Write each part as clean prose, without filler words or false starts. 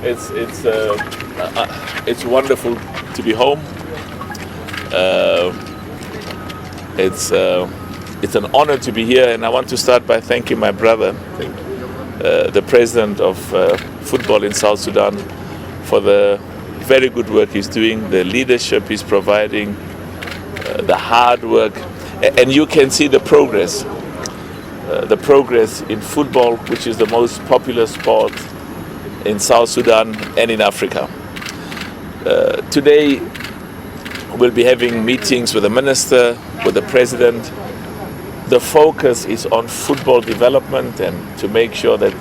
It's wonderful to be home. It's an honor to be here, and I want to start by thanking my brother, the president of football in South Sudan, for the very good work he's doing, the leadership he's providing, the hard work, and you can see the progress in football, which is the most popular sport in South Sudan and in Africa. Today we'll be having meetings with the minister, with the president. The focus is on football development and to make sure that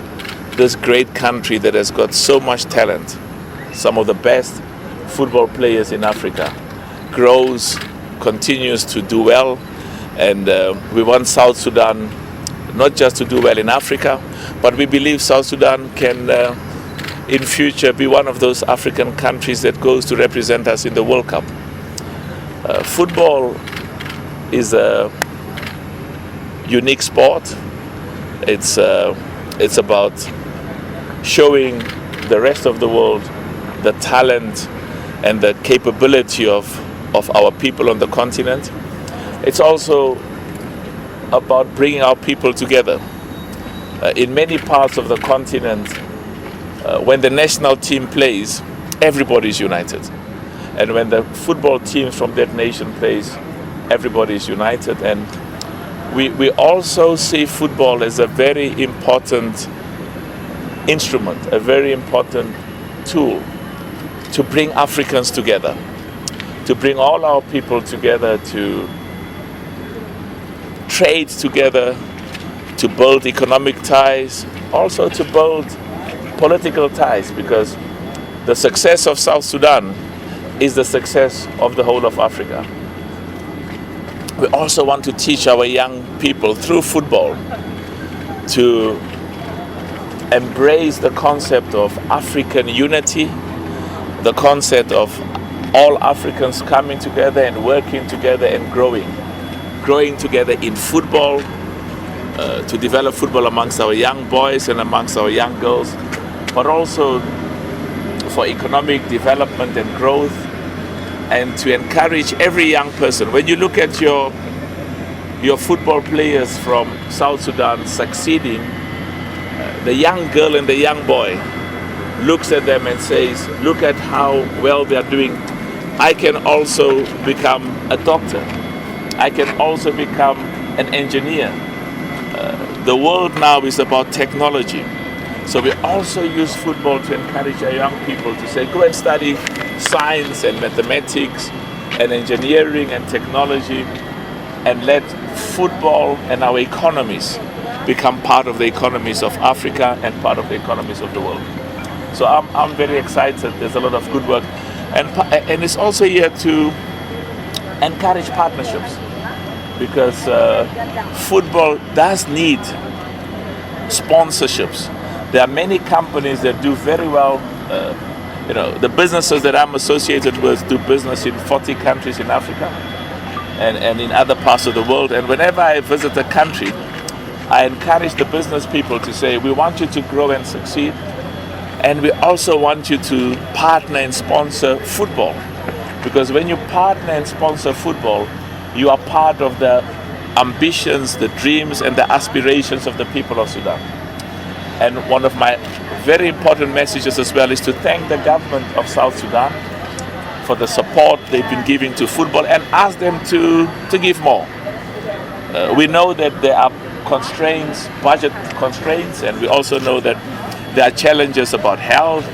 this great country that has got so much talent, some of the best football players in Africa, grows, continues to do well, and we want South Sudan not just to do well in Africa, but we believe South Sudan can in future be one of those African countries that goes to represent us in the World Cup. Football is a unique sport. It's about showing the rest of the world the talent and the capability of our people on the continent. It's also about bringing our people together. In many parts of the continent, when the national team plays, everybody is united. And when the football teams from that nation plays, everybody is united. And we also see football as a very important instrument, a very important tool to bring Africans together, to bring all our people together, to trade together, to build economic ties, also to build political ties, because the success of South Sudan is the success of the whole of Africa. We also want to teach our young people through football to embrace the concept of African unity, the concept of all Africans coming together and working together and growing together in football, to develop football amongst our young boys and amongst our young girls, but also for economic development and growth, and to encourage every young person. When you look at your football players from South Sudan succeeding, the young girl and the young boy looks at them and says, look at how well they are doing. I can also become a doctor. I can also become an engineer. The world now is about technology. So we also use football to encourage our young people to say, go and study science and mathematics and engineering and technology, and let football and our economies become part of the economies of Africa and part of the economies of the world. So I'm very excited. There's a lot of good work. And it's also here to encourage partnerships, because football does need sponsorships. There are many companies that do very well. The businesses that I'm associated with do business in 40 countries in Africa and in other parts of the world. And whenever I visit a country, I encourage the business people to say, we want you to grow and succeed, and we also want you to partner and sponsor football. Because when you partner and sponsor football, you are part of the ambitions, the dreams, and the aspirations of the people of Sudan. And one of my very important messages as well is to thank the government of South Sudan for the support they've been giving to football, and ask them to give more. We know that there are constraints, budget constraints, and we also know that there are challenges about health,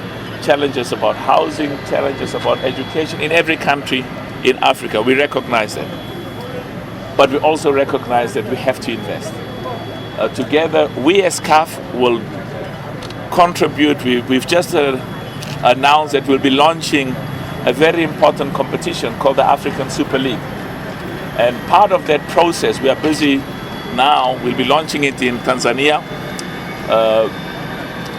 challenges about housing, challenges about education in every country in Africa. We recognize that. But we also recognize that we have to invest. Together, we as CAF will contribute. We've just announced that we'll be launching a very important competition called the African Super League. And part of that process, we are busy now, we'll be launching it in Tanzania.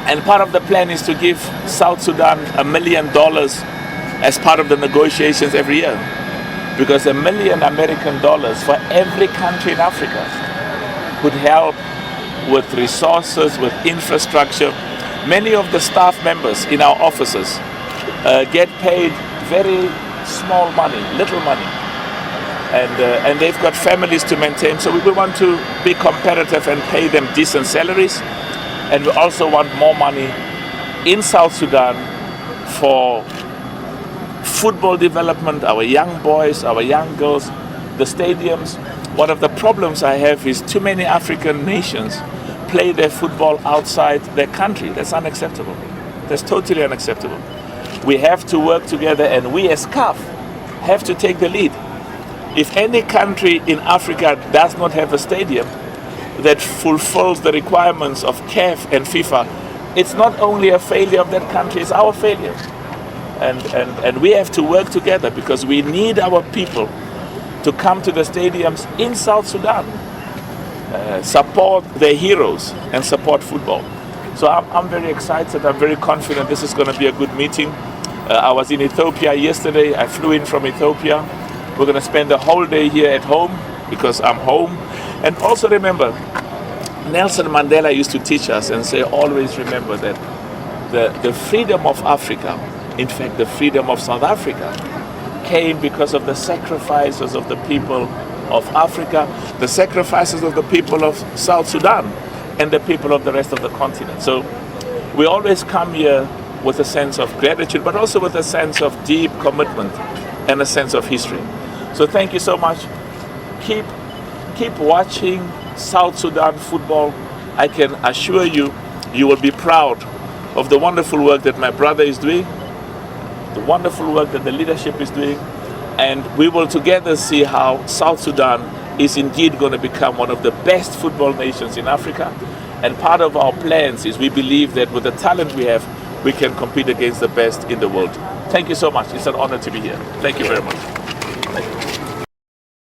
And part of the plan is to give South Sudan $1 million as part of the negotiations every year. Because $1 million American for every country in Africa would help with resources, with infrastructure, Many of the staff members in our offices get paid very small money, little money, and they've got families to maintain. So we want to be competitive and pay them decent salaries, and we also want more money in South Sudan for football development, our young boys, our young girls, the stadiums. One of the problems I have is too many African nations play their football outside their country. That's unacceptable. That's totally unacceptable. We have to work together, and we as CAF have to take the lead. If any country in Africa does not have a stadium that fulfills the requirements of CAF and FIFA, it's not only a failure of that country, it's our failure. And we have to work together, because we need our people to come to the stadiums in South Sudan, support their heroes and support football. So I'm very excited, I'm very confident this is going to be a good meeting. I was in Ethiopia yesterday, I flew in from Ethiopia. We're going to spend the whole day here at home, because I'm home. And also remember, Nelson Mandela used to teach us and say, always remember that the freedom of Africa, in fact the freedom of South Africa, came because of the sacrifices of the people of Africa, the sacrifices of the people of South Sudan, and the people of the rest of the continent. So we always come here with a sense of gratitude, but also with a sense of deep commitment and a sense of history. So thank you so much. Keep watching South Sudan football. I can assure you, you will be proud of the wonderful work that my brother is doing, the wonderful work that the leadership is doing, and we will together see how South Sudan is indeed going to become one of the best football nations in Africa. And part of our plans is we believe that with the talent we have, we can compete against the best in the world. Thank you so much. It's an honor to be here. Thank you very much. Thank you.